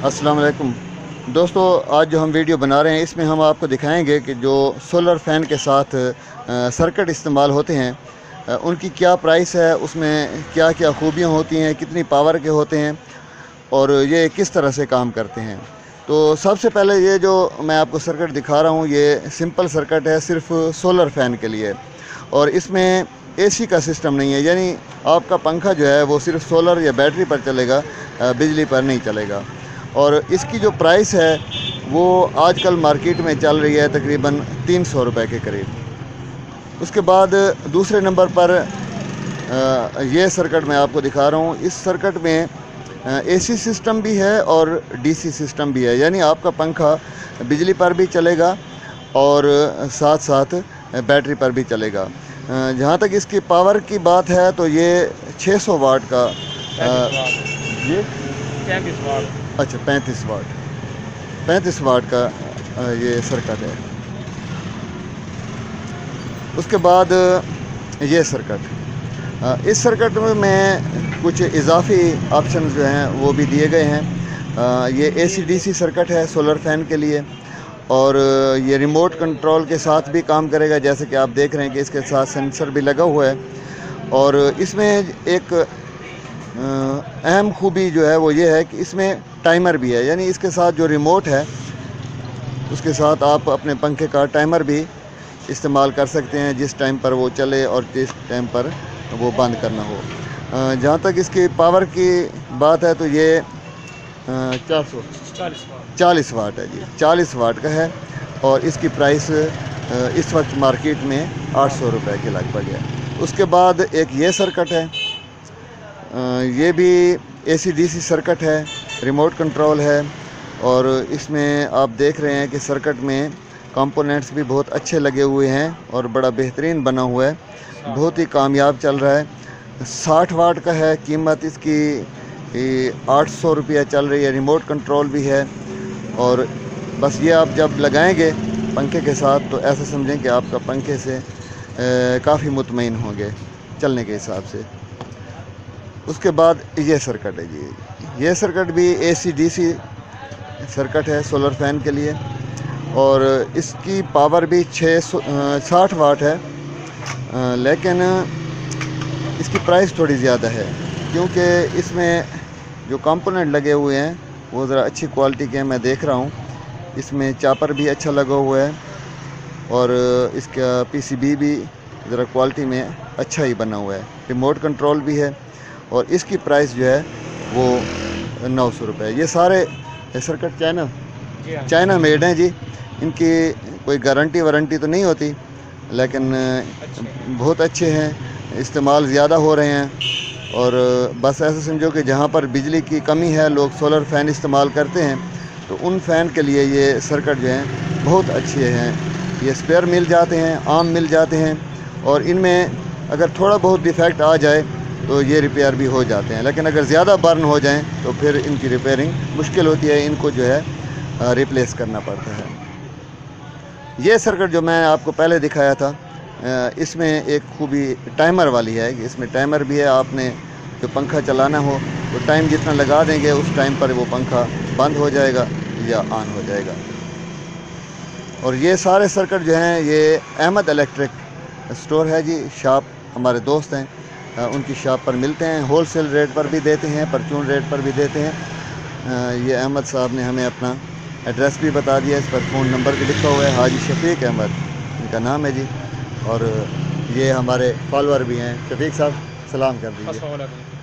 अस्सलाम वालेकुम दोस्तों, आज जो हम वीडियो बना रहे हैं इसमें हम आपको दिखाएंगे कि जो सोलर फ़ैन के साथ सर्किट इस्तेमाल होते हैं उनकी क्या प्राइस है, उसमें क्या क्या खूबियाँ होती हैं, कितनी पावर के होते हैं और ये किस तरह से काम करते हैं। तो सबसे पहले ये जो मैं आपको सर्किट दिखा रहा हूँ ये सिंपल सर्किट है, सिर्फ सोलर फ़ैन के लिए, और इसमें एसी का सिस्टम नहीं है, यानी आपका पंखा जो है वो सिर्फ सोलर या बैटरी पर चलेगा, बिजली पर नहीं चलेगा। और इसकी जो प्राइस है वो आजकल मार्केट में चल रही है तकरीबन 300 रुपए के करीब। उसके बाद दूसरे नंबर पर ये सर्किट मैं आपको दिखा रहा हूँ। इस सर्किट में एसी सिस्टम भी है और डीसी सिस्टम भी है, यानी आपका पंखा बिजली पर भी चलेगा और साथ साथ बैटरी पर भी चलेगा। जहाँ तक इसकी पावर की बात है तो ये 600 वाट का ये 35 वाट। अच्छा 35 वाट का ये सर्किट है। उसके बाद ये सर्किट, इस सर्किट में कुछ इजाफी ऑप्शन जो हैं वो भी दिए गए हैं। ये AC/DC सर्किट है सोलर फ़ैन के लिए, और ये रिमोट कंट्रोल के साथ भी काम करेगा, जैसे कि आप देख रहे हैं कि इसके साथ सेंसर भी लगा हुआ है। और इसमें एक अहम खूबी जो है वो ये है कि इसमें टाइमर भी है, यानी इसके साथ जो रिमोट है उसके साथ आप अपने पंखे का टाइमर भी इस्तेमाल कर सकते हैं, जिस टाइम पर वो चले और जिस टाइम पर वो बंद करना हो। जहाँ तक इसकी पावर की बात है तो ये 40 वाट है जी, 40 वाट का है, और इसकी प्राइस इस वक्त मार्केट में 800 रुपये के लगभग है। उसके बाद एक ये सर्किट है, ये भी AC/DC सर्किट है, रिमोट कंट्रोल है, और इसमें आप देख रहे हैं कि सर्किट में कंपोनेंट्स भी बहुत अच्छे लगे हुए हैं और बड़ा बेहतरीन बना हुआ है, बहुत ही कामयाब चल रहा है। 60 वाट का है, कीमत इसकी 800 रुपया चल रही है, रिमोट कंट्रोल भी है। और बस ये आप जब लगाएंगे पंखे के साथ तो ऐसा समझें कि आपका पंखे से काफ़ी मुतमईन होंगे चलने के हिसाब से। उसके बाद ये सर्किट है जी, ये सर्किट भी AC/DC सर्किट है सोलर फ़ैन के लिए, और इसकी पावर भी 60 वाट है, लेकिन इसकी प्राइस थोड़ी ज़्यादा है क्योंकि इसमें जो कंपोनेंट लगे हुए हैं वो ज़रा अच्छी क्वालिटी के हैं। मैं देख रहा हूँ इसमें चापर भी अच्छा लगा हुआ है, और इसका PCB भी ज़रा क्वालिटी में अच्छा ही बना हुआ है, रिमोट कंट्रोल भी है, और इसकी प्राइस जो है वो 900 रुपये। ये सारे सर्किट चाइना मेड हैं जी, इनकी कोई गारंटी वारंटी तो नहीं होती, लेकिन बहुत अच्छे हैं, इस्तेमाल ज़्यादा हो रहे हैं। और बस ऐसा समझो कि जहाँ पर बिजली की कमी है लोग सोलर फ़ैन इस्तेमाल करते हैं, तो उन फ़ैन के लिए ये सर्किट जो हैं बहुत अच्छे हैं। ये स्पेयर मिल जाते हैं, आम मिल जाते हैं, और इनमें अगर थोड़ा बहुत डिफेक्ट आ जाए तो ये रिपेयर भी हो जाते हैं, लेकिन अगर ज़्यादा बर्न हो जाएं तो फिर इनकी रिपेयरिंग मुश्किल होती है, इनको जो है रिप्लेस करना पड़ता है। ये सर्किट जो मैं आपको पहले दिखाया था, इसमें एक खूबी टाइमर वाली है, इसमें टाइमर भी है। आपने जो पंखा चलाना हो तो टाइम जितना लगा देंगे उस टाइम पर वो पंखा बंद हो जाएगा या ऑन हो जाएगा। और ये सारे सर्किट जो हैं ये अहमद इलेक्ट्रिक स्टोर है जी, शॉप हमारे दोस्त हैं, उनकी शॉप पर मिलते हैं। होलसेल रेट पर भी देते हैं, परचून रेट पर भी देते हैं। ये अहमद साहब ने हमें अपना एड्रेस भी बता दिया, इस पर फ़ोन नंबर भी लिखा हुआ है, हाजी शफीक अहमद इनका नाम है जी। और ये हमारे फॉलोअर भी हैं। शफीक साहब सलाम कर दीजिए।